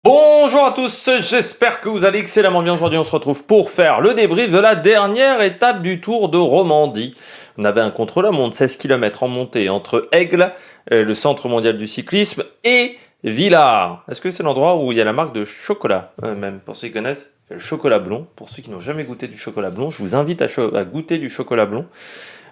Bonjour à tous, j'espère que vous allez excellemment bien. Aujourd'hui, on se retrouve pour faire le débrief de la dernière étape du Tour de Romandie. On avait un contre-la-montre 16 km en montée entre Aigle, le centre mondial du cyclisme, et Villars. Est-ce que c'est l'endroit où il y a la marque de chocolat même, pour ceux qui connaissent, c'est le chocolat blond. Pour ceux qui n'ont jamais goûté du chocolat blond, je vous invite à goûter du chocolat blond.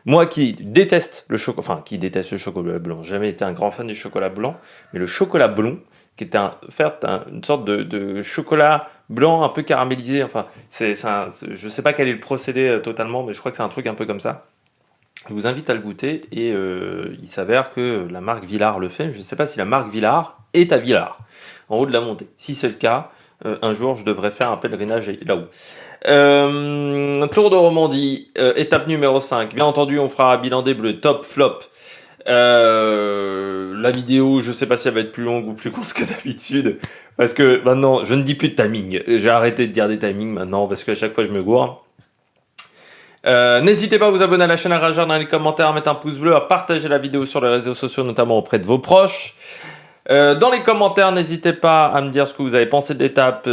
Moi qui déteste le chocolat, enfin qui déteste le chocolat blanc, j'ai jamais été un grand fan du chocolat blanc, mais le chocolat blond, qui est une sorte de chocolat blanc un peu caramélisé, enfin, je sais pas quel est le procédé totalement, mais je crois que c'est un truc un peu comme ça. Je vous invite à le goûter et il s'avère que la marque Villars le fait. Je ne sais pas si la marque Villars est à Villars, en haut de la montée. Si c'est le cas, un jour je devrais faire un pèlerinage là-haut. Tour de Romandie, étape numéro 5. Bien entendu, on fera un bilan des bleus, top, flop. La vidéo, je sais pas si elle va être plus longue ou plus courte que d'habitude. Parce que maintenant, je ne dis plus de timing. J'ai arrêté de dire des timings maintenant parce qu'à chaque fois, je me gourre. N'hésitez pas à vous abonner à la chaîne, à réagir dans les commentaires, à mettre un pouce bleu, à partager la vidéo sur les réseaux sociaux, notamment auprès de vos proches. Dans les commentaires, n'hésitez pas à me dire ce que vous avez pensé de l'étape,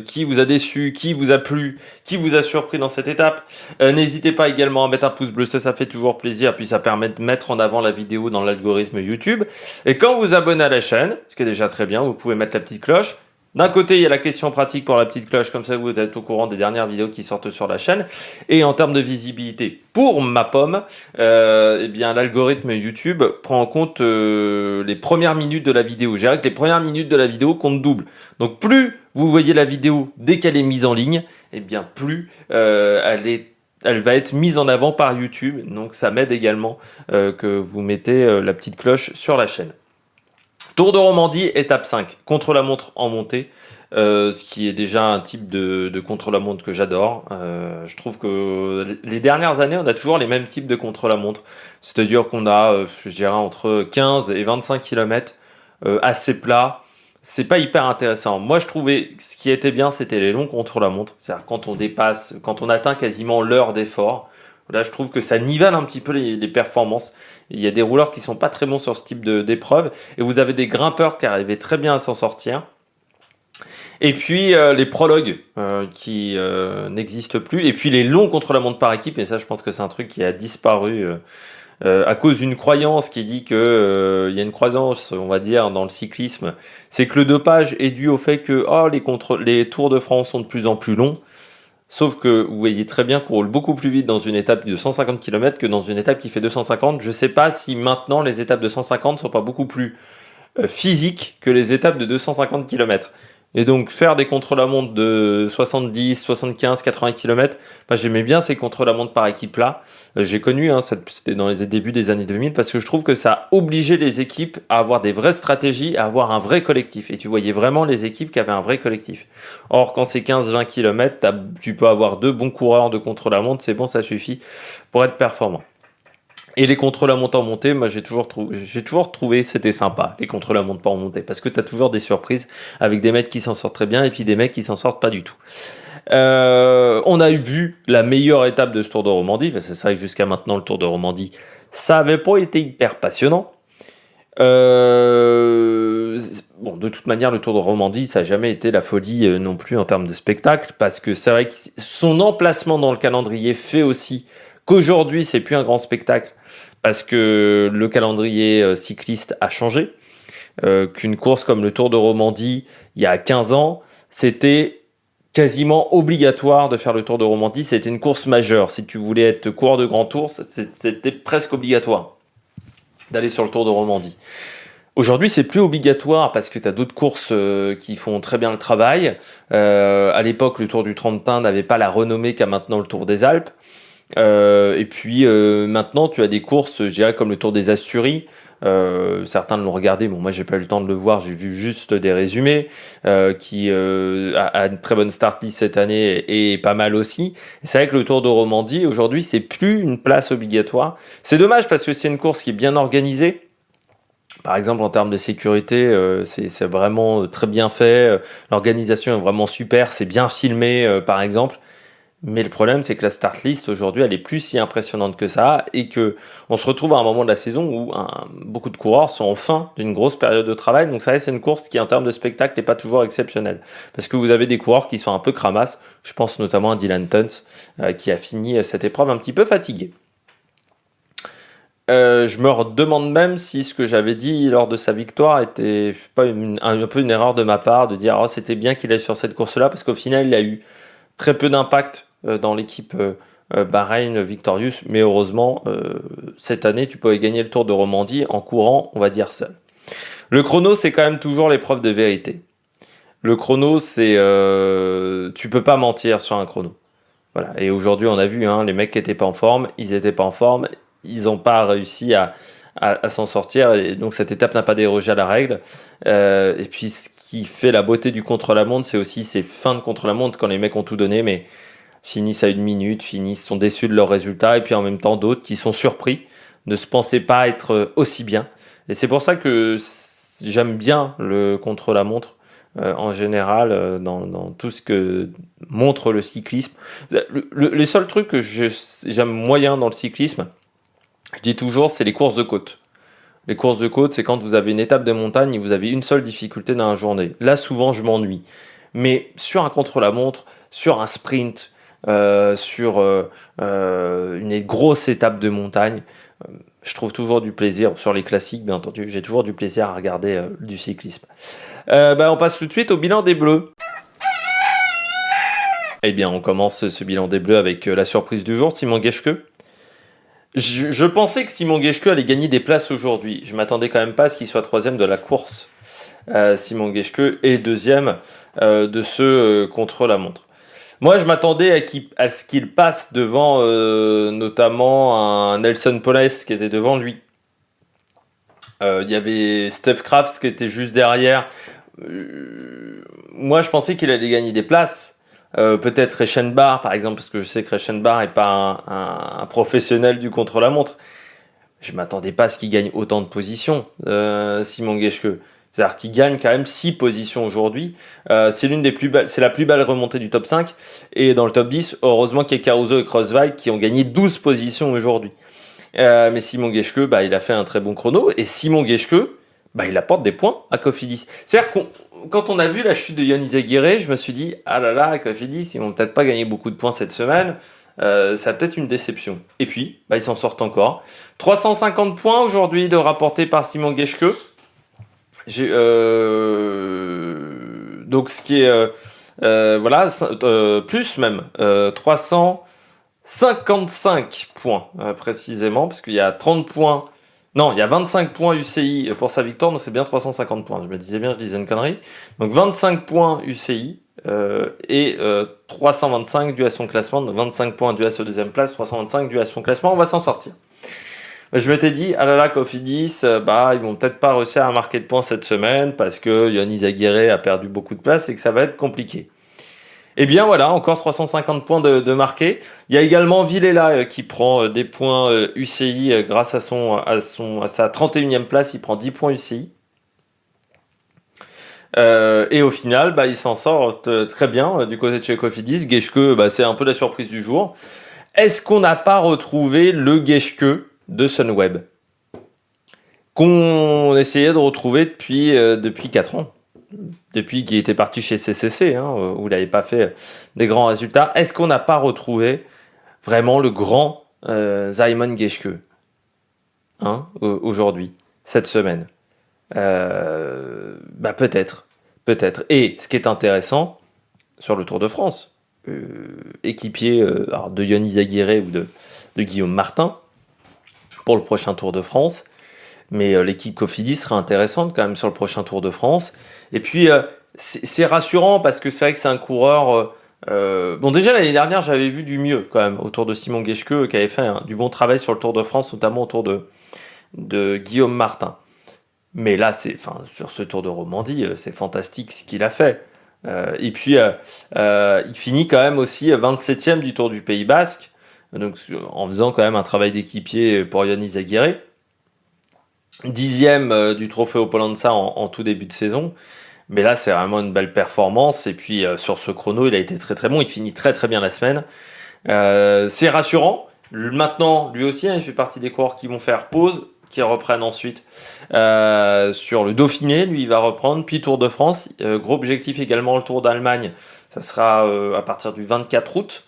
qui vous a déçu, qui vous a plu, qui vous a surpris dans cette étape. N'hésitez pas également à mettre un pouce bleu, ça fait toujours plaisir, puis ça permet de mettre en avant la vidéo dans l'algorithme YouTube. Et quand vous vous abonnez à la chaîne, ce qui est déjà très bien, vous pouvez mettre la petite cloche. D'un côté, il y a la question pratique pour la petite cloche, comme ça vous êtes au courant des dernières vidéos qui sortent sur la chaîne. Et en termes de visibilité, pour ma pomme, eh bien l'algorithme YouTube prend en compte les premières minutes de la vidéo. Je dirais que les premières minutes de la vidéo comptent double. Donc plus vous voyez la vidéo dès qu'elle est mise en ligne, eh bien plus elle va être mise en avant par YouTube. Donc ça m'aide également que vous mettez la petite cloche sur la chaîne. Tour de Romandie, étape 5, contre-la-montre en montée, ce qui est déjà un type de contre-la-montre que j'adore. Je trouve que les dernières années, on a toujours les mêmes types de contre-la-montre. C'est-à-dire qu'on a, je dirais, entre 15 et 25 km assez plats. C'est pas hyper intéressant. Moi, je trouvais ce qui était bien, c'était les longs contre-la-montre. C'est-à-dire quand on atteint quasiment l'heure d'effort. Là, je trouve que ça nivelle un petit peu les performances. Il y a des rouleurs qui sont pas très bons sur ce type d'épreuve. Et vous avez des grimpeurs qui arrivaient très bien à s'en sortir. Et puis les prologues qui n'existent plus. Et puis les longs contre-la-montre par équipe. Et ça, je pense que c'est un truc qui a disparu à cause d'une croyance qui dit que il y a une croyance, on va dire, dans le cyclisme. C'est que le dopage est dû au fait que les Tours de France sont de plus en plus longs. Sauf que vous voyez très bien qu'on roule beaucoup plus vite dans une étape de 150 km que dans une étape qui fait 250. Je ne sais pas si maintenant les étapes de 150 ne sont pas beaucoup plus physiques que les étapes de 250 km. Et donc faire des contre-la-montre de 70, 75, 80 km, j'aimais bien ces contre-la-montre par équipe là. J'ai connu, c'était dans les débuts des années 2000, parce que je trouve que ça a obligé les équipes à avoir des vraies stratégies, à avoir un vrai collectif. Et tu voyais vraiment les équipes qui avaient un vrai collectif. Or, quand c'est 15-20 km, tu peux avoir deux bons coureurs de contre-la-montre, c'est bon, ça suffit pour être performant. Et les contre-la-montre en montée, moi j'ai toujours trouvé c'était sympa, les contre-la-montre pas en montée, parce que tu as toujours des surprises avec des mecs qui s'en sortent très bien et puis des mecs qui s'en sortent pas du tout. On a vu la meilleure étape de ce Tour de Romandie, parce que c'est vrai que jusqu'à maintenant le Tour de Romandie, ça n'avait pas été hyper passionnant. Bon, de toute manière, le Tour de Romandie, ça n'a jamais été la folie non plus en termes de spectacle, parce que c'est vrai que son emplacement dans le calendrier fait aussi qu'aujourd'hui, c'est plus un grand spectacle, parce que le calendrier cycliste a changé, qu'une course comme le Tour de Romandie, il y a 15 ans, c'était quasiment obligatoire de faire le Tour de Romandie, c'était une course majeure. Si tu voulais être coureur de grand tour, c'était presque obligatoire d'aller sur le Tour de Romandie. Aujourd'hui, c'est plus obligatoire parce que tu as d'autres courses qui font très bien le travail. À l'époque, le Tour du Trentin n'avait pas la renommée qu'a maintenant le Tour des Alpes. Et puis maintenant, tu as des courses, je dirais, comme le Tour des Asturies. Certains l'ont regardé, bon, moi j'ai pas eu le temps de le voir, j'ai vu juste des résumés qui a une très bonne start list cette année et pas mal aussi. C'est vrai que le Tour de Romandie aujourd'hui c'est plus une place obligatoire. C'est dommage parce que c'est une course qui est bien organisée. Par exemple, en termes de sécurité, c'est vraiment très bien fait. L'organisation est vraiment super, c'est bien filmé, par exemple. Mais le problème, c'est que la start list aujourd'hui, elle est plus si impressionnante que ça, et que on se retrouve à un moment de la saison où beaucoup de coureurs sont en fin d'une grosse période de travail. Donc ça, c'est une course qui, en termes de spectacle, n'est pas toujours exceptionnelle, parce que vous avez des coureurs qui sont un peu cramasses. Je pense notamment à Dylan Tuns, qui a fini cette épreuve un petit peu fatigué. Je me demande même si ce que j'avais dit lors de sa victoire était pas un peu une erreur de ma part de dire c'était bien qu'il aille sur cette course-là, parce qu'au final, il a eu très peu d'impact dans l'équipe Bahreïn Victorious, mais heureusement, cette année, tu pouvais gagner le Tour de Romandie en courant, on va dire, seul. Le chrono, c'est quand même toujours l'épreuve de vérité. Le chrono, c'est... tu peux pas mentir sur un chrono. Voilà. Et aujourd'hui, on a vu, les mecs qui n'étaient pas en forme, ils n'étaient pas en forme, ils n'ont pas réussi à s'en sortir, et donc cette étape n'a pas dérogé à la règle. Et puis, ce qui fait la beauté du contre-la-montre, c'est aussi ces fins de contre-la-montre, quand les mecs ont tout donné, mais finissent à 1 minute, sont déçus de leurs résultats, et puis en même temps d'autres qui sont surpris, ne se pensaient pas être aussi bien. Et c'est pour ça que j'aime bien le contre-la-montre en général, dans tout ce que montre le cyclisme. Les seuls trucs que j'aime moyen dans le cyclisme, je dis toujours, c'est les courses de côte. Les courses de côte, c'est quand vous avez une étape de montagne et vous avez une seule difficulté dans la journée. Là, souvent, je m'ennuie. Mais sur un contre-la-montre, sur un sprint, sur une grosse étape de montagne, je trouve toujours du plaisir. Sur les classiques, bien entendu, j'ai toujours du plaisir à regarder du cyclisme. On passe tout de suite au bilan des Bleus. Eh bien, on commence ce bilan des Bleus avec la surprise du jour, Simon Geschke. Je pensais que Simon Geschke allait gagner des places aujourd'hui. Je m'attendais quand même pas à ce qu'il soit 3e de la course. Simon Geschke est 2e de ce contre-la-montre. Moi, je m'attendais à ce qu'il passe devant notamment un Nelson Poles qui était devant lui. Il y avait Steph Crafts qui était juste derrière. Moi, je pensais qu'il allait gagner des places. Peut-être Reichenbach, par exemple, parce que je sais que Reichenbach n'est pas un professionnel du contre-la-montre. Je ne m'attendais pas à ce qu'il gagne autant de positions, Simon Geschke. C'est-à-dire qu'il gagne quand même 6 positions aujourd'hui. C'est la plus belle remontée du top 5. Et dans le top 10, heureusement qu'il y a Caruso et Kreuzweig qui ont gagné 12 positions aujourd'hui. Mais Simon Geschke, il a fait un très bon chrono. Et Simon Geschke, il apporte des points à Cofidis. C'est-à-dire quand on a vu la chute de Yann Izaguirre, je me suis dit, ah là là, Cofidis, ils vont peut-être pas gagner beaucoup de points cette semaine. Ça a peut-être une déception. Et puis, ils s'en sortent encore. 350 points aujourd'hui de rapportés par Simon Geschke. Donc ce qui est plus même 355 points précisément, parce qu'il y a 30 points. Non, il y a 25 points UCI pour sa victoire, donc c'est bien 350 points. Je me disais bien, je disais une connerie. Donc 25 points UCI et 325 dû à son classement. Donc 25 points dû à sa deuxième place, 325 dû à son classement. On va s'en sortir. Je m'étais dit, ah là là, Cofidis, ils vont peut-être pas réussir à marquer de points cette semaine parce que Yann Izaguirre a perdu beaucoup de place et que ça va être compliqué. Eh bien voilà, encore 350 points de marqués. Il y a également Villela qui prend des points UCI grâce à sa 31e place, il prend 10 points UCI. Et au final, il s'en sort très bien du côté de chez Cofidis. Geschke, c'est un peu la surprise du jour. Est-ce qu'on n'a pas retrouvé le Geschke de Sunweb qu'on essayait de retrouver depuis 4 ans, depuis qu'il était parti chez CCC, où il n'avait pas fait des grands résultats? Est-ce qu'on n'a pas retrouvé vraiment le grand Simon Geschke aujourd'hui, cette semaine? Peut-être. Et ce qui est intéressant sur le Tour de France, équipier de Yann Izaguirre ou de Guillaume Martin pour le prochain Tour de France, mais l'équipe Cofidis sera intéressante quand même sur le prochain Tour de France. Et puis c'est rassurant parce que c'est vrai que c'est un coureur. Déjà l'année dernière j'avais vu du mieux quand même autour de Simon Geschke qui avait fait du bon travail sur le Tour de France, notamment autour de Guillaume Martin. Mais là sur ce Tour de Romandie, c'est fantastique ce qu'il a fait. Et puis il finit quand même aussi 27e du Tour du Pays Basque. Donc, en faisant quand même un travail d'équipier pour Yann Izaguirre. 10e du Trophée Opolanza en tout début de saison. Mais là, c'est vraiment une belle performance. Et puis, sur ce chrono, il a été très très bon. Il finit très très bien la semaine. C'est rassurant. Maintenant, lui aussi, il fait partie des coureurs qui vont faire pause, qui reprennent ensuite sur le Dauphiné. Lui, il va reprendre, puis Tour de France. Gros objectif également, le Tour d'Allemagne. Ça sera à partir du 24 août.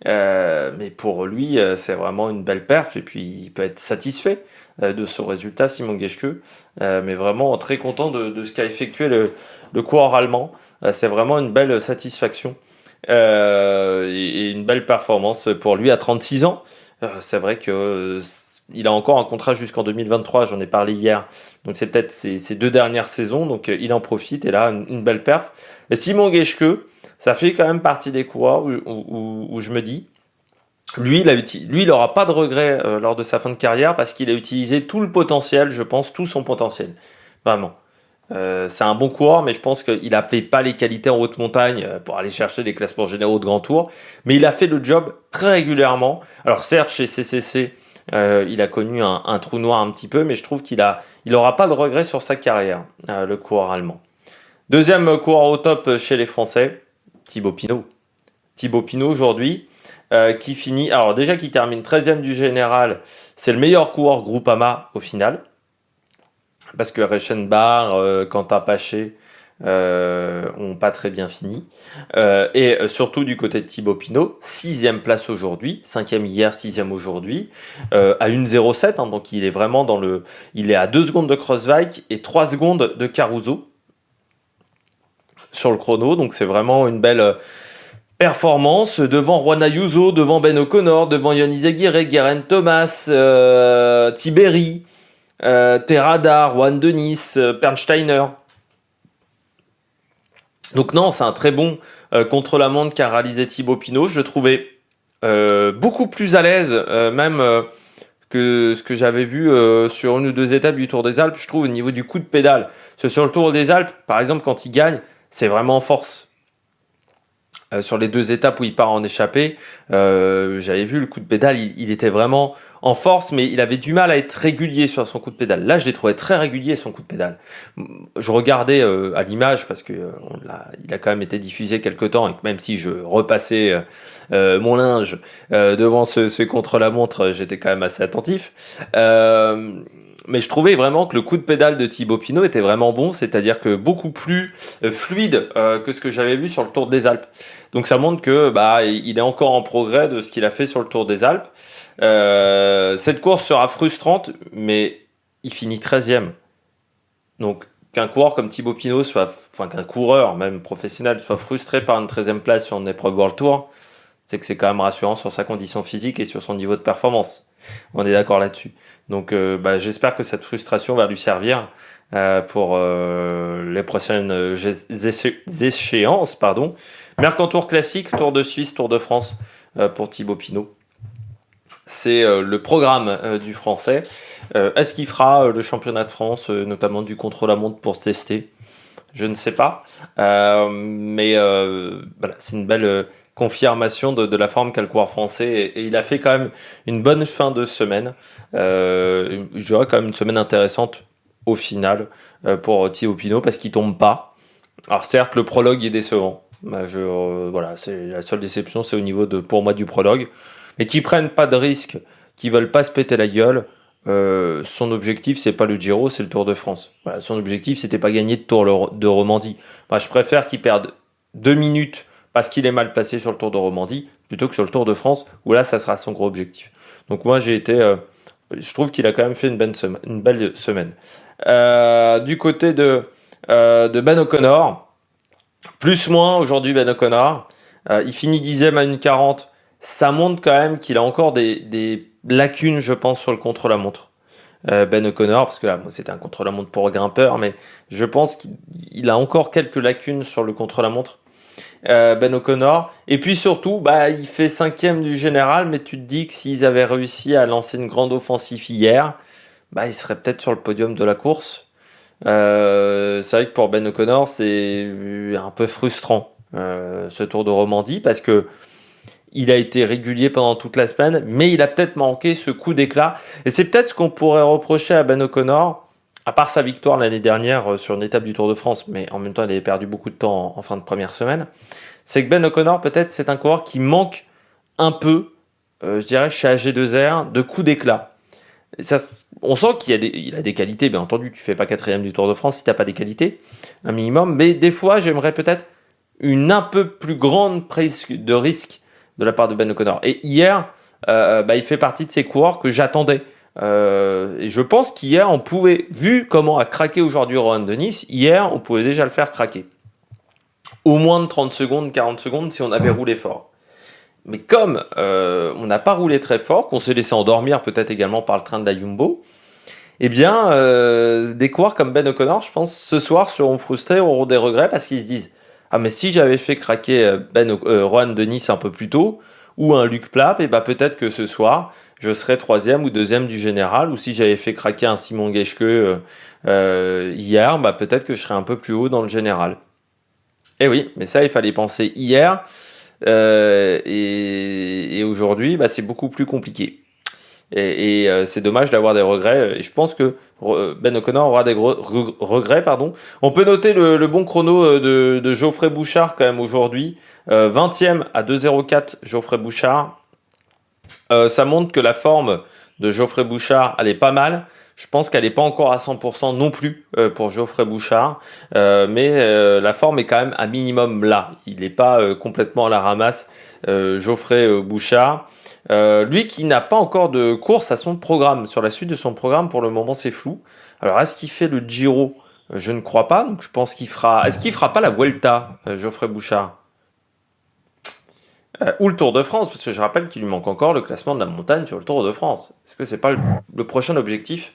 Mais pour lui, c'est vraiment une belle perf. Et puis, il peut être satisfait de ce résultat, Simon Geschke. Mais vraiment très content de ce qu'a effectué le coureur allemand. C'est vraiment une belle satisfaction. Et une belle performance pour lui à 36 ans. C'est vrai que il a encore un contrat jusqu'en 2023, j'en ai parlé hier. Donc c'est peut-être ses 2 dernières saisons, donc il en profite et là une belle perf. Et Simon Geschke, ça fait quand même partie des coureurs où je me dis, lui il n'aura pas de regrets lors de sa fin de carrière parce qu'il a utilisé tout le potentiel, je pense, tout son potentiel. Vraiment. C'est un bon coureur, mais je pense qu'il n'avait pas les qualités en haute montagne pour aller chercher des classements généraux de grand tour. Mais il a fait le job très régulièrement. Alors certes, chez CCC, il a connu un trou noir un petit peu, mais je trouve qu'il n'aura pas de regrets sur sa carrière, le coureur allemand. Deuxième coureur au top chez les Français, Thibaut Pinot. Thibaut Pinot aujourd'hui, qui finit, alors déjà qui termine 13e du général, c'est le meilleur coureur Groupama au final. Parce que Reichenbach, Quentin Paché ont pas très bien fini. Et surtout du côté de Thibaut Pinot, 6e place aujourd'hui, 5e hier, 6e aujourd'hui, à 1,07, hein, donc il est vraiment il est à 2 secondes de Kreuzweig et 3 secondes de Caruso sur le chrono, donc c'est vraiment une belle performance devant Juan Ayuso, devant Ben O'Connor, devant Yannis Aguirre, Geraint Thomas, Tiberi, Terrada, Juan Denis, Pernsteiner. Donc non, c'est un très bon contre-la-montre qu'a réalisé Thibaut Pinot. Je le trouvais beaucoup plus à l'aise, même que ce que j'avais vu sur une ou deux étapes du Tour des Alpes, je trouve, au niveau du coup de pédale. Parce que sur le Tour des Alpes, par exemple, quand il gagne, c'est vraiment en force. Sur les 2 étapes où il part en échappée, j'avais vu le coup de pédale, il était vraiment en force, mais il avait du mal à être régulier sur son coup de pédale. Là, je l'ai trouvé très régulier, son coup de pédale. Je regardais à l'image, parce que il a quand même été diffusé quelque temps, et que même si je repassais mon linge devant ce contre-la-montre, j'étais quand même assez attentif. Mais je trouvais vraiment que le coup de pédale de Thibaut Pinot était vraiment bon, c'est-à-dire que beaucoup plus fluide que ce que j'avais vu sur le Tour des Alpes. Donc ça montre que il est encore en progrès de ce qu'il a fait sur le Tour des Alpes. Cette course sera frustrante, mais il finit 13e. Donc qu'un coureur comme Thibaut Pinot qu'un coureur même professionnel soit frustré par une 13e place sur une épreuve World Tour, c'est que c'est quand même rassurant sur sa condition physique et sur son niveau de performance. On est d'accord là-dessus. Donc j'espère que cette frustration va lui servir pour les prochaines échéances. Mercantour classique, Tour de Suisse, Tour de France pour Thibaut Pinot. C'est le programme du Français. Est-ce qu'il fera le championnat de France, notamment du contre-la-montre pour se tester ? Je ne sais pas. Mais c'est une belle confirmation de la forme qu'a le coureur français. Et il a fait quand même une bonne fin de semaine. Je dirais quand même une semaine intéressante au final pour Thibaut Pinot parce qu'il tombe pas. Alors certes, le prologue est décevant. C'est la seule déception, c'est au niveau pour moi du prologue. Mais qui prennent pas de risques, qui veulent pas se péter la gueule. Son objectif, c'est pas le Giro, c'est le Tour de France. Voilà, son objectif, c'était pas gagner de Tour de Romandie. Je préfère qu'il perde 2 minutes parce qu'il est mal placé sur le Tour de Romandie plutôt que sur le Tour de France où là, ça sera son gros objectif. Donc moi, je trouve qu'il a quand même fait une belle semaine. Du côté de Ben O'Connor, plus-moins aujourd'hui Ben O'Connor, il finit 10e à 1,40. Ça montre quand même qu'il a encore des lacunes, je pense, sur le contre-la-montre. Ben O'Connor, parce que là, c'était un contre-la-montre pour grimpeur, mais je pense qu'il a encore quelques lacunes sur le contre-la-montre. Ben O'Connor. Et puis surtout, il fait 5e du général, mais tu te dis que s'ils avaient réussi à lancer une grande offensive hier, il serait peut-être sur le podium de la course. C'est vrai que pour Ben O'Connor, c'est un peu frustrant, ce Tour de Romandie, parce que il a été régulier pendant toute la semaine, mais il a peut-être manqué ce coup d'éclat. Et c'est peut-être ce qu'on pourrait reprocher à Ben O'Connor, à part sa victoire l'année dernière sur une étape du Tour de France, mais en même temps, il avait perdu beaucoup de temps en fin de première semaine. C'est que Ben O'Connor, peut-être, c'est un coureur qui manque un peu, je dirais, chez AG2R, de coups d'éclat. Ça, on sent il a des qualités, bien entendu. Tu fais pas 4e du Tour de France si tu n'as pas des qualités, un minimum. Mais des fois, j'aimerais peut-être une un peu plus grande prise de risque de la part de Ben O'Connor. Et hier, il fait partie de ces coureurs que j'attendais. Et je pense qu'hier, on pouvait, vu comment a craqué aujourd'hui Rohan Dennis, hier, on pouvait déjà le faire craquer. Au moins de 30 secondes, 40 secondes si on avait roulé fort. Mais comme on n'a pas roulé très fort, qu'on s'est laissé endormir peut-être également par le train de la Jumbo, eh bien, des coureurs comme Ben O'Connor, je pense, ce soir seront frustrés, auront des regrets parce qu'ils se disent « Ah, mais si j'avais fait craquer Rohan Dennis un peu plus tôt, ou un Luc Plapp, et peut-être que ce soir, je serais 3e ou 2e du général, ou si j'avais fait craquer un Simon Geschke hier, peut-être que je serais un peu plus haut dans le général. » Eh oui, mais ça, il fallait penser hier, et aujourd'hui, c'est beaucoup plus compliqué. Et c'est dommage d'avoir des regrets. Et je pense que Ben O'Connor aura des regrets. On peut noter le bon chrono de Geoffrey Bouchard quand même aujourd'hui. 20e à 2,04 Geoffrey Bouchard. Ça montre que la forme de Geoffrey Bouchard, elle est pas mal. Je pense qu'elle n'est pas encore à 100% non plus pour Geoffrey Bouchard. Mais la forme est quand même un minimum là. Il n'est pas complètement à la ramasse, Geoffrey Bouchard. Lui qui n'a pas encore de course à son programme. Sur la suite de son programme, pour le moment, c'est flou. Alors, est-ce qu'il fait le Giro? Je ne crois pas. Donc, je pense qu'il fera... Est-ce qu'il fera pas la Vuelta, Geoffrey Bouchard? Ou le Tour de France? Parce que je rappelle qu'il lui manque encore le classement de la montagne sur le Tour de France. Est-ce que c'est pas le prochain objectif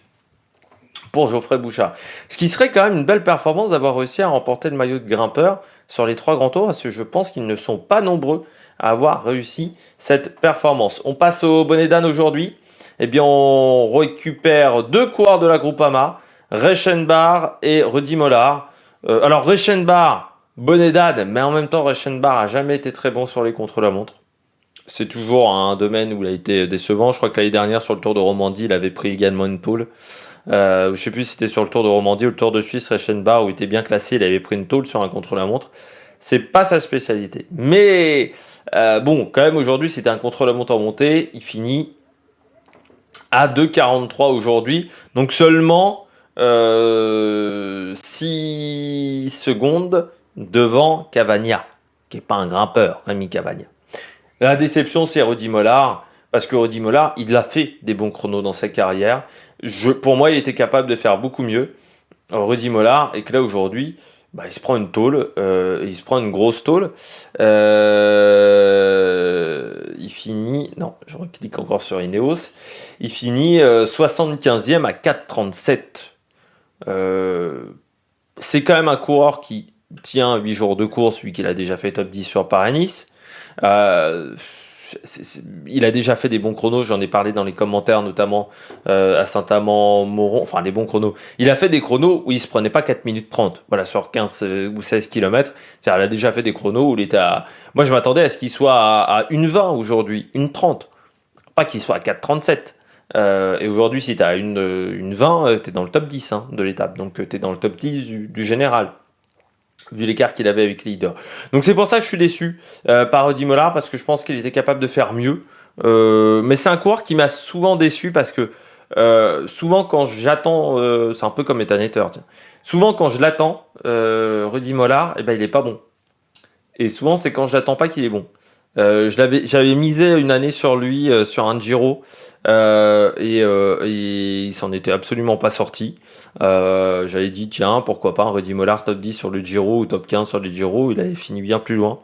pour Geoffrey Bouchard? Ce qui serait quand même une belle performance d'avoir réussi à remporter le maillot de grimpeur sur les 3 grands tours, parce que je pense qu'ils ne sont pas nombreux à avoir réussi cette performance. On passe au bonnet d'âne aujourd'hui. Eh bien, on récupère 2 coureurs de la Groupama, Reichenbach et Rudy Mollard. Alors, Reichenbach, bonnet d'âne, mais en même temps, Reichenbach a jamais été très bon sur les contre-la-montre. C'est toujours un domaine où il a été décevant. Je crois que l'année dernière, sur le Tour de Romandie, il avait pris également une tôle. Je ne sais plus si c'était sur le Tour de Romandie ou le Tour de Suisse, Reichenbach, où il était bien classé, il avait pris une tôle sur un contre-la-montre. C'est pas sa spécialité. Mais quand même aujourd'hui, c'était un contre-la-montre en montée. Il finit à 2,43 aujourd'hui. Donc seulement 6 secondes devant Cavagna, qui n'est pas un grimpeur, Rémi Cavagna. La déception, c'est Rudy Mollard, parce que Rudy Mollard, il a fait des bons chronos dans sa carrière. Pour moi, il était capable de faire beaucoup mieux, Rudy Mollard, et que là, aujourd'hui, il se prend une tôle, il se prend une grosse tôle. Il finit... Non, je reclique encore sur Ineos. Il finit 75e à 4,37. C'est quand même un coureur qui tient 8 jours de course, lui qu'il a déjà fait top 10 sur Paris-Nice. Il a déjà fait des bons chronos, j'en ai parlé dans les commentaires, notamment à Saint-Amand-Moron, enfin des bons chronos. Il a fait des chronos où il se prenait pas 4 minutes 30, voilà, sur 15 ou 16 km. C'est-à-dire, il a déjà fait des chronos où il était à... Moi, je m'attendais à ce qu'il soit à 1,20 aujourd'hui, 1,30. Pas qu'il soit à 4,37. Et aujourd'hui, si tu as une 20, tu es dans le top 10 de l'étape. Donc, tu es dans le top 10 du général, vu l'écart qu'il avait avec les leaders. Donc c'est pour ça que je suis déçu par Rudy Mollard, parce que je pense qu'il était capable de faire mieux. Mais c'est un coureur qui m'a souvent déçu, parce que souvent quand j'attends, c'est un peu comme Ethan Hayter, souvent quand je l'attends, Rudy Mollard, il n'est pas bon. Et souvent c'est quand je l'attends pas qu'il est bon. J'avais misé une année sur lui, sur un Giro, et il s'en était absolument pas sorti. J'avais dit tiens, pourquoi pas un Rudy Mollard top 10 sur le Giro ou top 15 sur les Giro, il avait fini bien plus loin.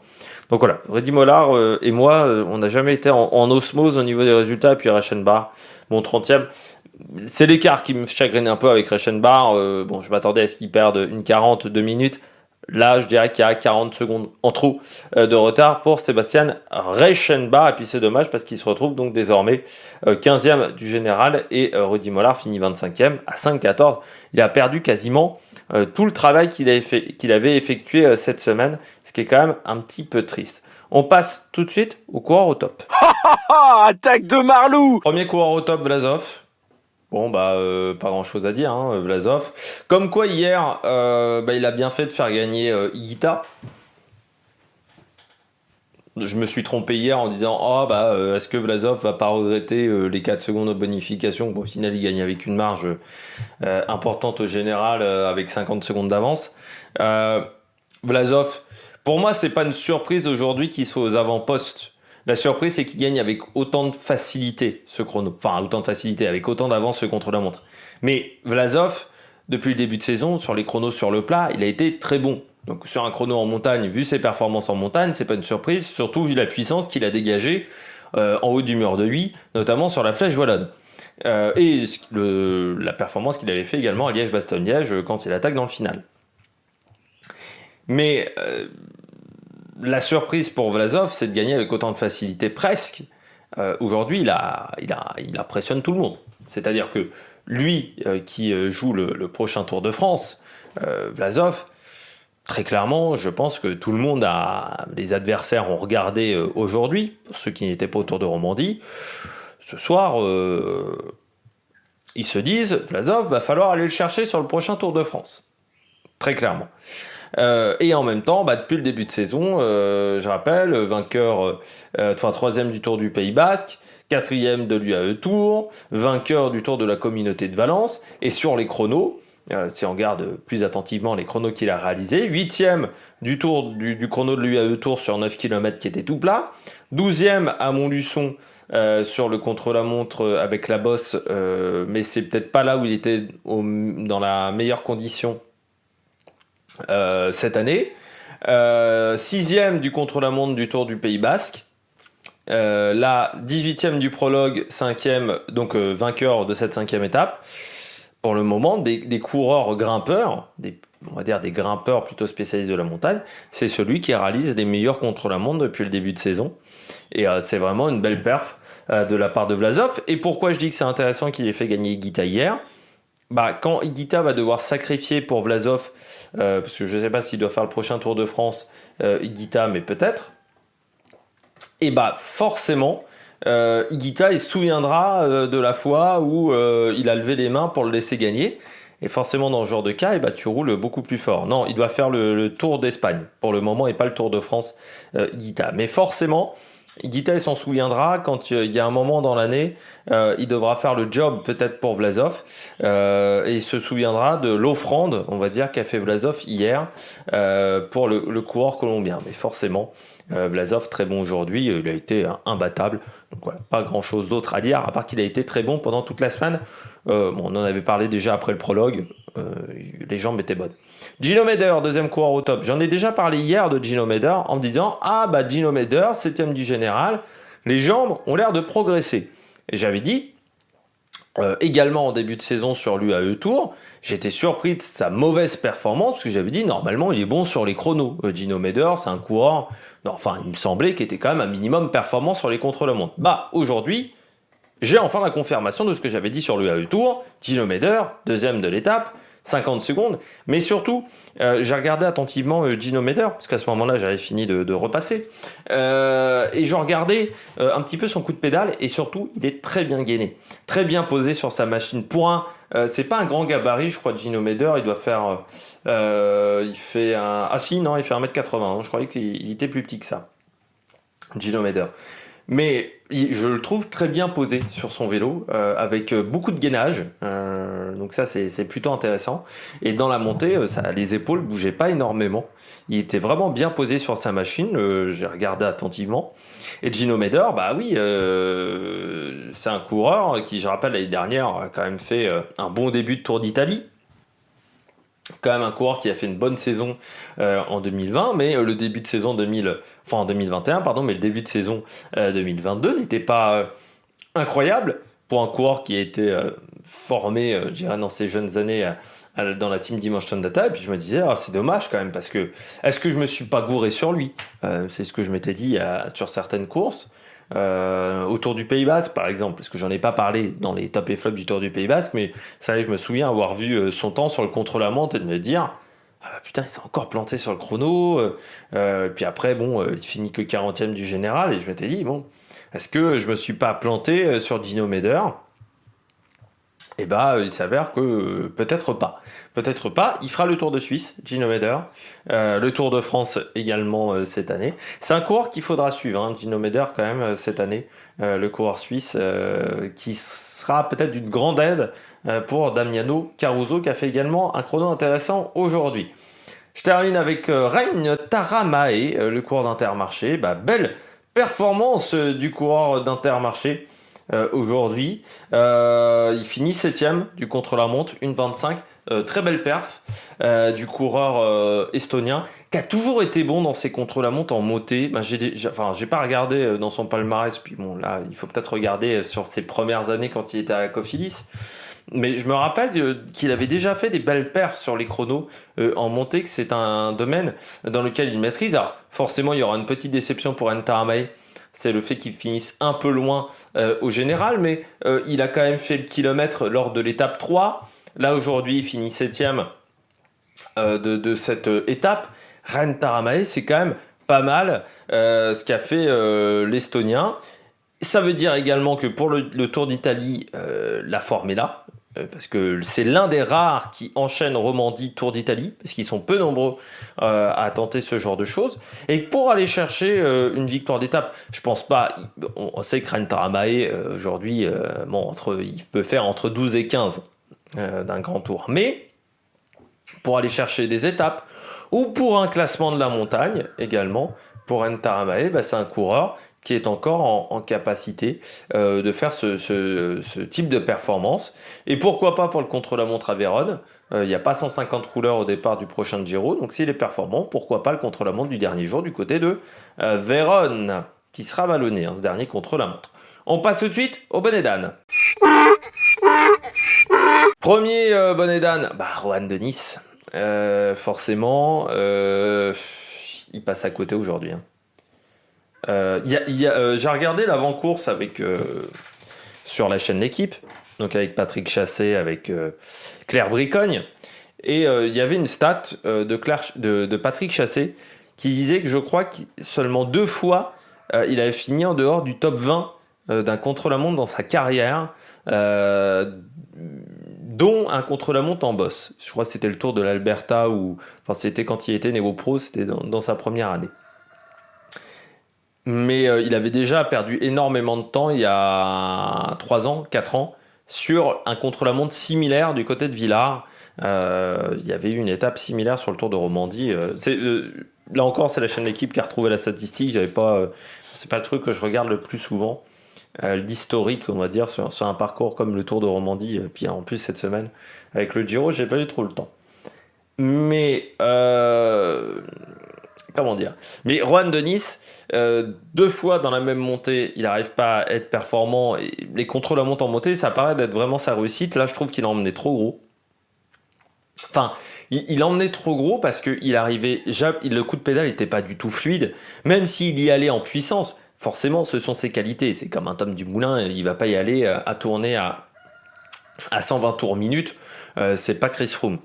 Donc voilà, Rudy Mollard et moi, on n'a jamais été en osmose au niveau des résultats. Et puis Reichenbach, mon 30e, c'est l'écart qui me chagrine un peu avec Reichenbach. Je m'attendais à ce qu'il perde une 42 minutes. Là, je dirais qu'il y a 40 secondes en trop de retard pour Sébastien Reichenbach. Et puis c'est dommage, parce qu'il se retrouve donc désormais 15e du général, et Rudy Mollard finit 25e à 5,14. Il a perdu quasiment tout le travail qu'il avait effectué cette semaine, ce qui est quand même un petit peu triste. On passe tout de suite au coureur au top. Attaque de Marlou! Premier coureur au top, Vlasov. Bon, pas grand-chose à dire, Vlasov. Comme quoi, hier, il a bien fait de faire gagner Higuita. je me suis trompé hier en disant est-ce que Vlasov va pas regretter les 4 secondes de bonification. Bon, au final, il gagne avec une marge importante au général avec 50 secondes d'avance. Vlasov, pour moi, c'est pas une surprise aujourd'hui qu'il soit aux avant-postes. La surprise, c'est qu'il gagne avec autant de facilité ce chrono. Enfin, autant de facilité, avec autant d'avance contre la montre. Mais Vlasov, depuis le début de saison, sur les chronos sur le plat, il a été très bon. Donc sur un chrono en montagne, vu ses performances en montagne, c'est pas une surprise, surtout vu la puissance qu'il a dégagée en haut du mur de Huy, notamment sur la flèche Wallonne. Et la performance qu'il avait fait également à Liège-Bastogne-Liège quand il attaque dans le final. Mais la surprise pour Vlasov, c'est de gagner avec autant de facilité presque. Aujourd'hui, il impressionne tout le monde. C'est-à-dire que lui qui joue le prochain Tour de France, Vlasov, très clairement, je pense que tout le monde les adversaires ont regardé aujourd'hui, ceux qui n'étaient pas au Tour de Romandie. Ce soir, ils se disent, Vlasov, va falloir aller le chercher sur le prochain Tour de France. Très clairement. Et en même temps, depuis le début de saison, je rappelle, vainqueur, troisième du Tour du Pays Basque, quatrième de l'UAE Tour, vainqueur du Tour de la Communauté de Valence, et sur les chronos, si on regarde plus attentivement les chronos qu'il a réalisés, huitième du chrono de l'UAE Tour sur 9 km qui était tout plat, 12e à Montluçon sur le contre-la-montre avec la bosse, mais c'est peut-être pas là où il était dans la meilleure condition cette année, 6e du contre-la-montre du Tour du Pays Basque, la 18e du prologue, 5e, donc vainqueur de cette 5e étape. Pour le moment, des coureurs grimpeurs, on va dire des grimpeurs plutôt spécialistes de la montagne, c'est celui qui réalise les meilleurs contre-la-montre depuis le début de saison. Et c'est vraiment une belle perf de la part de Vlasov. Et pourquoi je dis que c'est intéressant qu'il ait fait gagner Higuita hier ? Quand Higuita va devoir sacrifier pour Vlasov, parce que je ne sais pas s'il doit faire le prochain Tour de France, Higuita, mais peut-être, et forcément, Higuita il se souviendra de la fois où il a levé les mains pour le laisser gagner. Et forcément, dans ce genre de cas, tu roules beaucoup plus fort. Non, il doit faire le Tour d'Espagne pour le moment et pas le Tour de France, Higuita. Mais forcément, Higuita il s'en souviendra quand il y a un moment dans l'année, il devra faire le job peut-être pour Vlasov et il se souviendra de l'offrande, on va dire, qu'a fait Vlasov hier pour le coureur colombien. Mais forcément, Vlasov très bon aujourd'hui, il a été imbattable. Donc voilà, pas grand-chose d'autre à dire à part qu'il a été très bon pendant toute la semaine. On en avait parlé déjà après le prologue, les jambes étaient bonnes. Gino Meder, deuxième coureur au top. J'en ai déjà parlé hier de Gino Meder en me disant Gino Meder, 7e du général, les jambes ont l'air de progresser. Et j'avais dit, également en début de saison sur l'UAE Tour, j'étais surpris de sa mauvaise performance parce que j'avais dit normalement il est bon sur les chronos. Gino Meder, c'est un coureur, il me semblait qu'il était quand même un minimum performant sur les contre-la-montre. Aujourd'hui, j'ai enfin la confirmation de ce que j'avais dit sur l'UAE Tour. Gino Meder, deuxième de l'étape, 50 secondes. Mais surtout, j'ai regardé attentivement Gino Meder, parce qu'à ce moment-là, j'avais fini de repasser. Et je regardais un petit peu son coup de pédale, et surtout, il est très bien gainé. Très bien posé sur sa machine. C'est pas un grand gabarit, je crois, de Gino Meder. Il doit faire... il fait 1m80. Je croyais qu'il était plus petit que ça. Gino Meder. Mais je le trouve très bien posé sur son vélo, avec beaucoup de gainage. Donc ça, c'est plutôt intéressant. Et dans la montée, les épaules bougeaient pas énormément. Il était vraiment bien posé sur sa machine. J'ai regardé attentivement. Et Gino Meder, c'est un coureur qui, je rappelle, l'année dernière, a quand même fait un bon début de Tour d'Italie. Quand même un coureur qui a fait une bonne saison en 2020, mais le début de saison en 2021, mais le début de saison 2022 n'était pas incroyable pour un coureur qui a été formé, je dirais, dans ses jeunes années dans la team Dimanche Tondata. Et puis je me disais, c'est dommage quand même, parce que est-ce que je me suis pas gouré sur lui ? C'est ce que je m'étais dit sur certaines courses. Autour du Pays Basque par exemple, parce que j'en ai pas parlé dans les top et flops du Tour du Pays Basque, mais ça, je me souviens avoir vu son temps sur le contre-la-montre et de me dire putain, il s'est encore planté sur le chrono, puis après il finit que 40e du général, et je m'étais dit est-ce que je me suis pas planté sur Gino Meder ? Et bah, il s'avère que peut-être pas. Peut-être pas. Il fera le Tour de Suisse, Gino Meder. Le Tour de France également cette année. C'est un coureur qu'il faudra suivre, hein, Gino Meder, quand même, cette année. Le coureur suisse qui sera peut-être d'une grande aide pour Damiano Caruso, qui a fait également un chrono intéressant aujourd'hui. Je termine avec Rein Taramae, le coureur d'Intermarché. Bah, belle performance du coureur d'Intermarché. Aujourd'hui, il finit 7ème du contre-la-montre, 1,25. Très belle perf du coureur estonien qui a toujours été bon dans ses contre-la-montre en moté. Ben, j'ai pas regardé dans son palmarès, puis bon là il faut peut-être regarder sur ses premières années quand il était à la Cofidis. Mais je me rappelle qu'il avait déjà fait des belles perfs sur les chronos en montée, que c'est un domaine dans lequel il maîtrise. Alors forcément il y aura une petite déception pour Ntaramae, c'est le fait qu'il finisse un peu loin au général, mais il a quand même fait le kilomètre lors de l'étape 3. Là aujourd'hui il finit 7ème de cette étape. Rein Taramae, c'est quand même pas mal ce qu'a fait l'Estonien. Ça veut dire également que pour le Tour d'Italie, la forme est là. Parce que c'est l'un des rares qui enchaîne Romandie, Tour d'Italie, parce qu'ils sont peu nombreux à tenter ce genre de choses. Et pour aller chercher une victoire d'étape, je pense pas. On sait que Rein Taramae, aujourd'hui, il peut faire entre 12 et 15 d'un grand tour. Mais pour aller chercher des étapes, ou pour un classement de la montagne également, pour Rein Taramae, c'est un coureur qui est encore en capacité de faire ce type de performance. Et pourquoi pas pour le contre-la-montre à Vérone. Il n'y a pas 150 rouleurs au départ du prochain Giro, donc s'il est performant, pourquoi pas le contre-la-montre du dernier jour du côté de Vérone, qui sera vallonné, ce dernier contre-la-montre. On passe tout de suite au bonnet d'âne. Premier bonnet d'âne, Rohan Dennis. Forcément, il passe à côté aujourd'hui. J'ai regardé l'avant-course sur la chaîne L'Équipe, donc avec Patrick Chassé, avec Claire Bricogne, et il y avait une stat de Patrick Chassé qui disait que je crois que seulement 2 fois il avait fini en dehors du top 20 d'un contre-la-montre dans sa carrière, dont un contre-la-montre en boss. Je crois que c'était le Tour de l'Alberta, c'était quand il était Néo Pro, c'était dans sa première année. Mais il avait déjà perdu énormément de temps il y a 3 ans, 4 ans, sur un contre-la-montre similaire du côté de Villars. Il y avait eu une étape similaire sur le Tour de Romandie. Là encore, c'est la chaîne L'Équipe qui a retrouvé la statistique. C'est pas le truc que je regarde le plus souvent. L'historique, on va dire, sur un parcours comme le Tour de Romandie. Puis en plus, cette semaine, avec le Giro, j'ai pas eu trop le temps. Mais... comment dire ? Mais Rohan Dennis, 2 fois dans la même montée, il n'arrive pas à être performant. Et les contre-la-montre en montée, ça paraît d'être vraiment sa réussite. Là, je trouve qu'il a emmené trop gros. Enfin, il emmenait trop gros parce que le coup de pédale n'était pas du tout fluide. Même s'il y allait en puissance, forcément, ce sont ses qualités. C'est comme un Tom Dumoulin, il ne va pas y aller à tourner à 120 tours minute. C'est pas Chris Froome.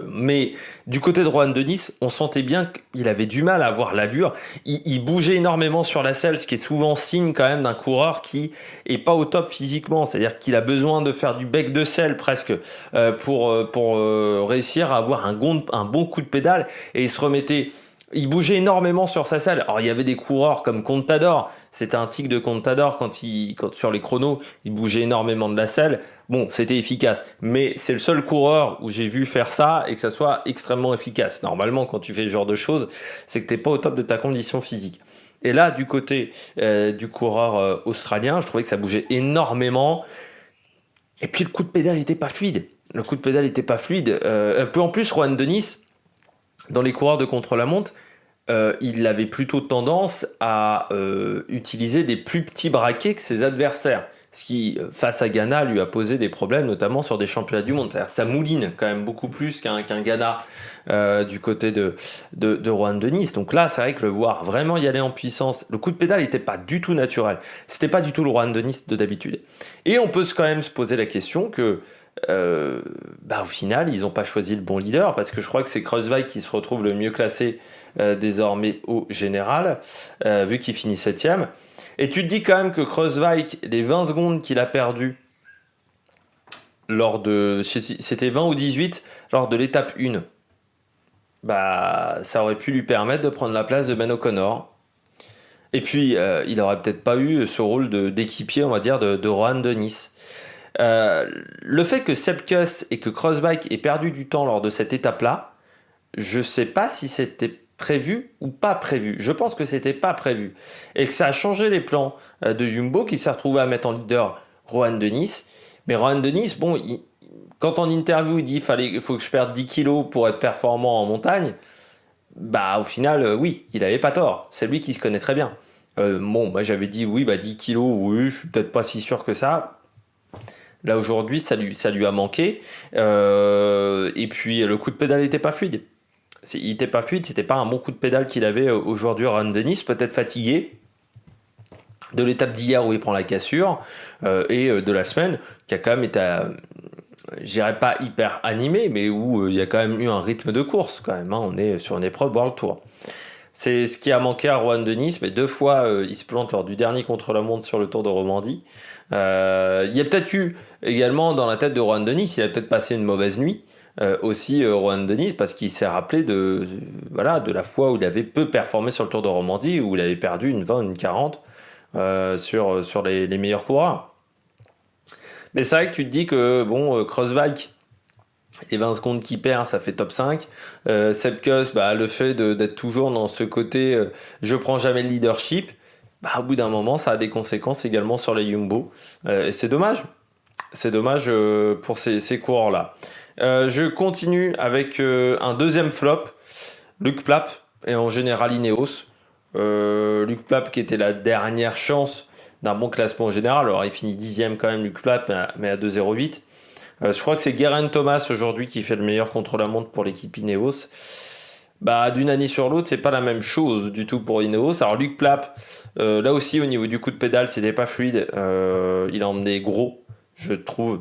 Mais du côté de Rohan Dennis, on sentait bien qu'il avait du mal à avoir l'allure. Il bougeait énormément sur la selle, ce qui est souvent signe quand même d'un coureur qui est pas au top physiquement. C'est-à-dire qu'il a besoin de faire du bec de selle presque pour réussir à avoir un bon coup de pédale. Et il bougeait énormément sur sa selle. Alors il y avait des coureurs comme Contador. C'était un tic de Contador quand sur les chronos, il bougeait énormément de la selle. Bon, c'était efficace. Mais c'est le seul coureur où j'ai vu faire ça et que ça soit extrêmement efficace. Normalement, quand tu fais ce genre de choses, c'est que t'es pas au top de ta condition physique. Et là, du côté du coureur australien, je trouvais que ça bougeait énormément. Et puis le coup de pédale n'était pas fluide. En plus, Rohan Dennis, dans les coureurs de contre-la-montre, il avait plutôt tendance à utiliser des plus petits braquets que ses adversaires. Ce qui, face à Ganna, lui a posé des problèmes, notamment sur des championnats du monde. C'est-à-dire que ça mouline quand même beaucoup plus qu'un Ganna du côté de Rohan Dennis. Donc là, c'est vrai que le voir vraiment y aller en puissance, le coup de pédale n'était pas du tout naturel. C'était pas du tout le Rohan Dennis de d'habitude. Et on peut quand même se poser la question que au final, ils n'ont pas choisi le bon leader, parce que je crois que c'est Kruijswijk qui se retrouve le mieux classé désormais au général, vu qu'il finit 7ème. Et tu te dis quand même que Kruijswijk, les 20 secondes qu'il a perdu c'était 20 ou 18 lors de l'étape 1. Bah, ça aurait pu lui permettre de prendre la place de Ben O'Connor. Et puis, il aurait peut-être pas eu ce rôle d'équipier, on va dire, de Rohan Dennis. Le fait que Sepkus et que Crossbike aient perdu du temps lors de cette étape-là, je sais pas si c'était prévu ou pas prévu. Je pense que c'était pas prévu. Et que ça a changé les plans de Jumbo, qui s'est retrouvé à mettre en leader Rohan Dennis. Mais Rohan Dennis, bon, quand en interview il dit il faut que je perde 10 kilos pour être performant en montagne, bah au final, oui, il avait pas tort. C'est lui qui se connaît très bien. Moi j'avais dit oui, bah 10 kilos, oui, je suis peut-être pas si sûr que ça. Là aujourd'hui, ça lui a manqué. Et puis le coup de pédale n'était pas fluide. Il n'était pas fluide, c'était pas un bon coup de pédale qu'il avait aujourd'hui Rohan Dennis, peut-être fatigué de l'étape d'hier où il prend la cassure et de la semaine qui a quand même été, je dirais pas hyper animé, mais où il y a quand même eu un rythme de course quand même. On est sur une épreuve World Tour. C'est ce qui a manqué à Rohan Dennis, mais 2 fois il se plante lors du dernier contre-la-montre sur le Tour de Romandie. Il y a peut-être eu également dans la tête de Rohan Dennis, il a peut-être passé une mauvaise nuit. Aussi Rohan Dennis, parce qu'il s'est rappelé de la fois où il avait peu performé sur le Tour de Romandie, où il avait perdu une 20, une 40 sur les meilleurs coureurs. Mais c'est vrai que tu te dis que bon, Crossbike, les 20 secondes qu'il perd, ça fait top 5. Sepkus, le fait d'être toujours dans ce côté je prends jamais le leadership, au bout d'un moment, ça a des conséquences également sur les Jumbo. Et c'est dommage. C'est dommage pour ces coureurs-là. Je continue avec un deuxième flop, Luc Plapp et en général Ineos. Luc Plapp qui était la dernière chance d'un bon classement en général. Alors il finit 10e quand même Luc Plapp, mais à 2,08. Je crois que c'est Geraint Thomas aujourd'hui qui fait le meilleur contre-la-montre pour l'équipe Ineos. D'une année sur l'autre, c'est pas la même chose du tout pour Ineos. Alors Luc Plapp, là aussi au niveau du coup de pédale, c'était pas fluide. Il a emmené gros, je trouve,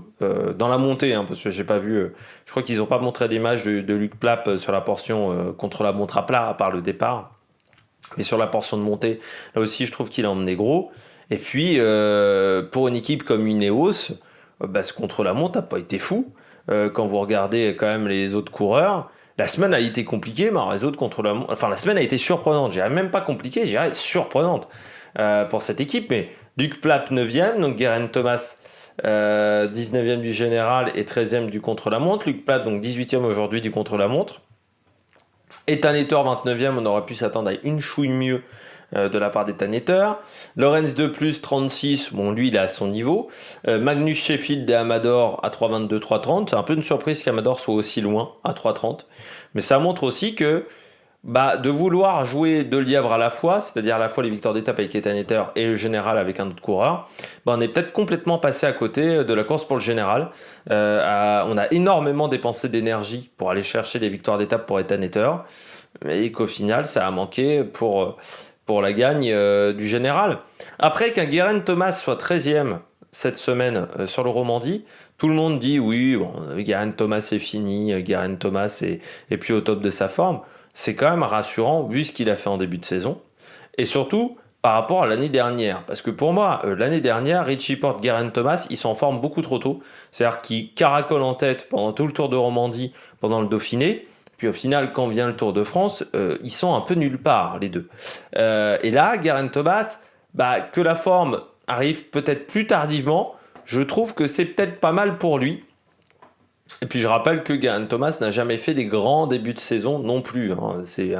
dans la montée, parce que j'ai pas vu. Je crois qu'ils n'ont pas montré d'image de Luc Plapp sur la portion contre-la-montre à plat, à part le départ. Mais sur la portion de montée, là aussi, je trouve qu'il a emmené gros. Et puis, pour une équipe comme Ineos, ce contre-la-montre n'a pas été fou. Quand vous regardez quand même les autres coureurs, la semaine a été compliquée, mais les autres contre-la-montre... Enfin, la semaine a été surprenante. Je dirais même pas compliquée, je dirais surprenante pour cette équipe. Mais Luc Plapp 9e, donc Geraint Thomas 19e du général et 13e du contre-la-montre. Luc Plapp, donc 18e aujourd'hui du contre-la-montre. Ethan Etter 29e, on aurait pu s'attendre à une chouille mieux de la part d'Ethan Etter. Lorenz de plus 36, bon lui il est à son niveau. Magnus Sheffield et Amador à 3,22, 3,30. C'est un peu une surprise qu'Amador soit aussi loin à 3,30. Mais ça montre aussi que de vouloir jouer 2 lièvres à la fois, c'est-à-dire à la fois les victoires d'étape avec Ethan Etter et le général avec un autre coureur, on est peut-être complètement passé à côté de la course pour le général. On a énormément dépensé d'énergie pour aller chercher des victoires d'étape pour Ethan Etter, et qu'au final ça a manqué pour la gagne du général. Après qu'un Geraint Thomas soit 13e cette semaine sur le Romandie, tout le monde dit oui, Geraint Thomas c'est fini, Geraint Thomas est plus au top de sa forme. C'est quand même rassurant vu ce qu'il a fait en début de saison. Et surtout par rapport à l'année dernière. Parce que pour moi, l'année dernière, Richie Porte, Geraint Thomas, ils sont en forme beaucoup trop tôt. C'est-à-dire qu'ils caracolent en tête pendant tout le Tour de Romandie, pendant le Dauphiné. Puis au final, quand vient le Tour de France, ils sont un peu nulle part, les deux. Et là, Geraint Thomas, que la forme arrive peut-être plus tardivement, je trouve que c'est peut-être pas mal pour lui. Et puis je rappelle que Geraint Thomas n'a jamais fait des grands débuts de saison non plus. C'est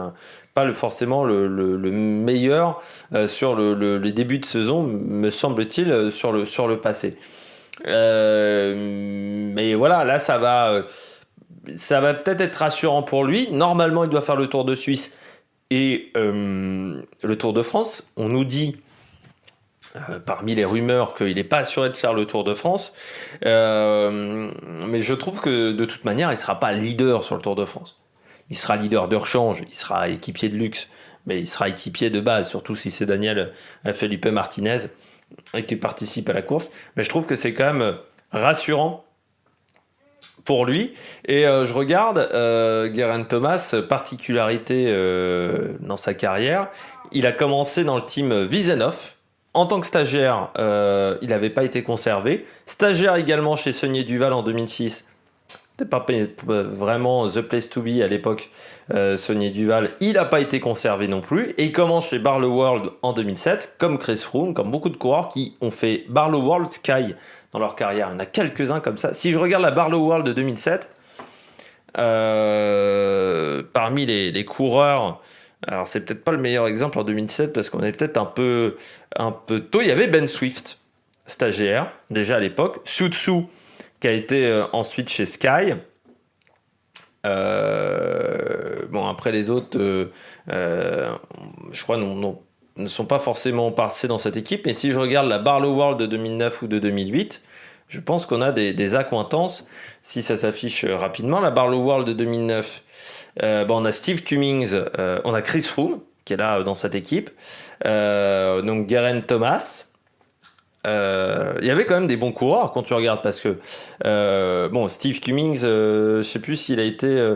pas forcément le meilleur sur les débuts de saison, me semble-t-il, sur le passé. Mais voilà, là ça va peut-être être rassurant pour lui. Normalement, il doit faire le Tour de Suisse et le Tour de France. On nous dit, parmi les rumeurs, qu'il n'est pas assuré de faire le Tour de France. Mais je trouve que de toute manière, il ne sera pas leader sur le Tour de France. Il sera leader de rechange, il sera équipier de luxe, mais il sera équipier de base, surtout si c'est Daniel Felipe Martinez qui participe à la course. Mais je trouve que c'est quand même rassurant pour lui. Et je regarde Geraint Thomas, particularité dans sa carrière, il a commencé dans le team Wiesenhoff, En tant que stagiaire, il n'avait pas été conservé. Stagiaire également chez Saunier Duval en 2006. C'était pas vraiment the place to be à l'époque, Saunier Duval. Il n'a pas été conservé non plus. Et il commence chez Barlow World en 2007, comme Chris Froome, comme beaucoup de coureurs qui ont fait Barlow World Sky dans leur carrière. Il y en a quelques-uns comme ça. Si je regarde la Barlow World de 2007, parmi les coureurs, alors c'est peut-être pas le meilleur exemple en 2007 parce qu'on est peut-être un peu tôt. Il y avait Ben Swift, stagiaire, déjà à l'époque. Sutsu, qui a été ensuite chez Sky. Bon, après les autres, je crois, ne sont pas forcément passés dans cette équipe. Mais si je regarde la Barlow World de 2009 ou de 2008, je pense qu'on a des accointances. Si ça s'affiche rapidement, la Barlow World de 2009, on a Steve Cummings, on a Chris Froome, qui est là dans cette équipe. Donc Geraint Thomas. Il y avait quand même des bons coureurs quand tu regardes parce que Steve Cummings, je sais plus s'il a été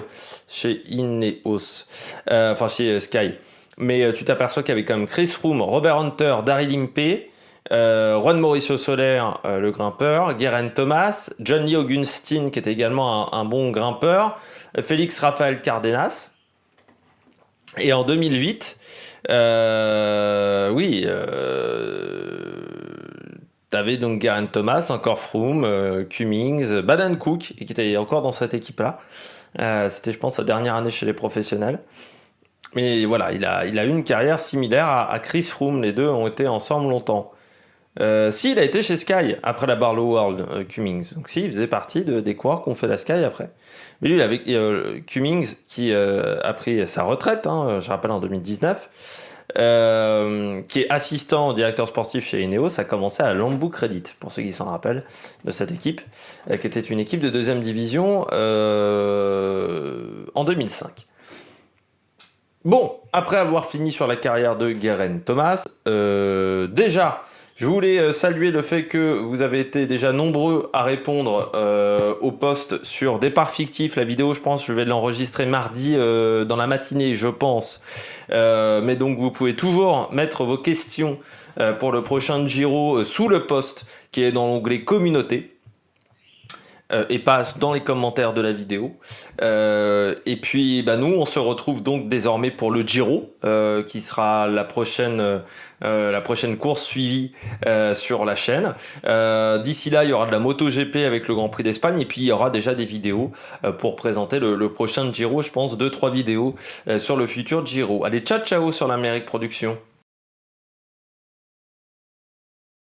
chez Ineos, enfin chez Sky, mais tu t'aperçois qu'il y avait quand même Chris Froome, Robert Hunter, Daryl Impey, Juan Mauricio Soler, le grimpeur, Geraint Thomas, John Lee Augustine qui était également un bon grimpeur, Félix Rafael Cardenas, et en 2008 t'avais donc Geraint Thomas, encore Froome, Cummings, Baden-Cook, qui était encore dans cette équipe-là. C'était, je pense, sa dernière année chez les professionnels. Mais voilà, il a eu une carrière similaire à Chris Froome. Les deux ont été ensemble longtemps. Il a été chez Sky après la Barlow World, Cummings. Donc il faisait partie des coureurs qui ont fait la Sky après. Mais lui, il avait Cummings qui a pris sa retraite, je rappelle, en 2019. Qui est assistant au directeur sportif chez Ineos, a commencé à Lambu Credit, pour ceux qui s'en rappellent, de cette équipe, qui était une équipe de deuxième division en 2005. Bon, après avoir fini sur la carrière de Geraint Thomas, déjà, je voulais saluer le fait que vous avez été déjà nombreux à répondre au post sur départ fictif. La vidéo, je pense, je vais l'enregistrer mardi dans la matinée, je pense. Mais donc, vous pouvez toujours mettre vos questions pour le prochain Giro sous le post qui est dans l'onglet communauté. Et pas dans les commentaires de la vidéo. Et puis nous on se retrouve donc désormais pour le Giro qui sera la prochaine course suivie sur la chaîne. D'ici là il y aura de la MotoGP avec le Grand Prix d'Espagne et puis il y aura déjà des vidéos pour présenter le prochain Giro, je pense 2-3 vidéos sur le futur Giro. Allez, ciao sur l'Amérique Production.